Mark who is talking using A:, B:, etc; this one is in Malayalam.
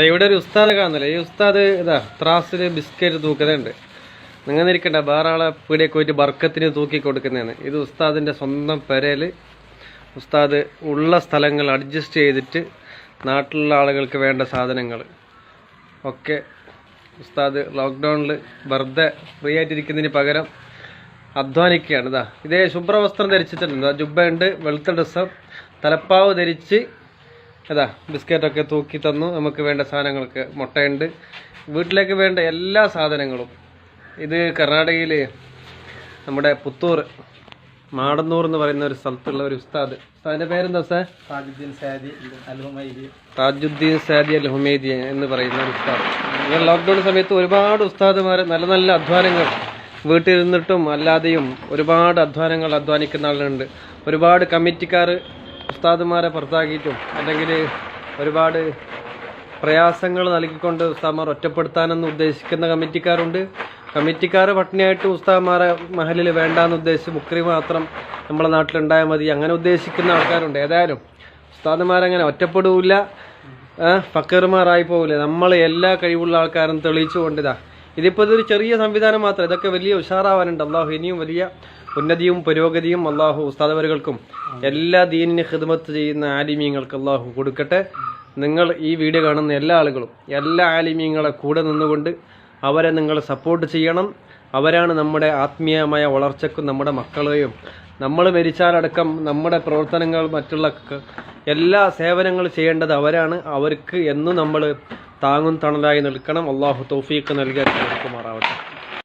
A: ഇവിടെ ഒരു ഉസ്താദ് കാണുന്നില്ല. ഈ ഉസ്താദ് ഇതാ ത്രാസില് ബിസ്ക്കറ്റ് തൂക്കുന്നുണ്ട്. നിങ്ങൾ ഇരിക്കണ്ട, വേറെ ആളെ പീടിയൊക്കെ പോയിട്ട് ബർക്കത്തിന് തൂക്കി കൊടുക്കുന്നതാണ്. ഇത് ഉസ്താദിന്റെ സ്വന്തം പെരയില് ഉസ്താദ് ഉള്ള സ്ഥലങ്ങൾ അഡ്ജസ്റ്റ് ചെയ്തിട്ട് നാട്ടിലുള്ള ആളുകൾക്ക് വേണ്ട സാധനങ്ങൾ ഒക്കെ ഉസ്താദ് ലോക്ക്ഡൗണിൽ വെറുതെ ഫ്രീ ആയിട്ടിരിക്കുന്നതിന് പകരം അധ്വാനിക്കുകയാണ്. ഇതേ ശുഭ്രവസ്ത്രം ധരിച്ചിട്ടുണ്ട്. ജുബ്ബയുണ്ട്, വെളുത്ത ഡ്രസ്സ്, തലപ്പാവ് ധരിച്ച് ബിസ്ക്കറ്റൊക്കെ തൂക്കി തന്നു. നമുക്ക് വേണ്ട സാധനങ്ങൾക്ക് മുട്ടയുണ്ട്, വീട്ടിലേക്ക് വേണ്ട എല്ലാ സാധനങ്ങളും. ഇത് കർണാടകയിൽ നമ്മുടെ പുത്തൂർ മാടന്നൂർ എന്ന് പറയുന്ന ഒരു സ്ഥലത്തുള്ള ഒരു ഉസ്താദ്. അതിന്റെ പേരെന്താ സാർ? താജുദ്ദീൻ സാദി അൽ ഹുമൈദി എന്ന് പറയുന്ന ഒരു ഉസ്താദ്. ഇങ്ങനെ ലോക്ക്ഡൌൺ സമയത്ത് ഒരുപാട് ഉസ്താദുമാർ നല്ല നല്ല അധ്വാനങ്ങൾ വീട്ടിലിരുന്നിട്ടും അല്ലാതെയും ഒരുപാട് അധ്വാനങ്ങൾ അധ്വാനിക്കുന്ന ആളുകളുണ്ട്. ഒരുപാട് കമ്മിറ്റിക്കാർ ഉസ്താദുമാരെ പുറത്താക്കിയിട്ടും അല്ലെങ്കിൽ ഒരുപാട് പ്രയാസങ്ങൾ നൽകിക്കൊണ്ട് ഉസ്താദുമാർ ഒറ്റപ്പെടുത്താനെന്ന് ഉദ്ദേശിക്കുന്ന കമ്മിറ്റിക്കാരുണ്ട്. കമ്മിറ്റിക്കാർ പട്ടിണിയായിട്ട് ഉസ്താദുമാരെ മഹലിൽ വേണ്ടാന്ന് ഉദ്ദേശിച്ച് മുക്രി മാത്രം നമ്മളെ നാട്ടിലുണ്ടായാൽ മതി അങ്ങനെ ഉദ്ദേശിക്കുന്ന ആൾക്കാരുണ്ട്. ഏതായാലും ഉസ്താദുമാരങ്ങനെ ഒറ്റപ്പെടൂല, ഫക്കീർമാരായി പോകില്ല. നമ്മൾ എല്ലാ കഴിവുള്ള ആൾക്കാരും തെളിയിച്ചുകൊണ്ട് ഇതിപ്പോൾ ഇതൊരു ചെറിയ സംവിധാനം മാത്രം. ഇതൊക്കെ വലിയ ഉഷാറാവാനുണ്ട്. അള്ളാഹു ഇനിയും വലിയ ഉന്നതിയും പുരോഗതിയും അള്ളാഹു ഉസ്താദവരുകൾക്കും എല്ലാ ദീനിന് ഖിദ്മത്ത് ചെയ്യുന്ന ആലിമീങ്ങൾക്ക് അള്ളാഹു കൊടുക്കട്ടെ. നിങ്ങൾ ഈ വീഡിയോ കാണുന്ന എല്ലാ ആളുകളും എല്ലാ ആലിമീങ്ങളെ കൂടെ നിന്നുകൊണ്ട് അവരെ നിങ്ങൾ സപ്പോർട്ട് ചെയ്യണം. അവരാണ് നമ്മുടെ ആത്മീയമായ വളർച്ചയ്ക്കും നമ്മുടെ മക്കളെയും നമ്മൾ മരിച്ചാലടക്കം നമ്മുടെ പ്രവർത്തനങ്ങൾ മറ്റുള്ള എല്ലാ സേവനങ്ങൾ ചെയ്യേണ്ടത് അവരാണ്. അവർക്ക് എന്നും നമ്മൾ താങ്ങും തണലായി നിൽക്കണം. അള്ളാഹു തൗഫീഖ് നൽകി കൊടുക്കുമാറാവട്ടെ.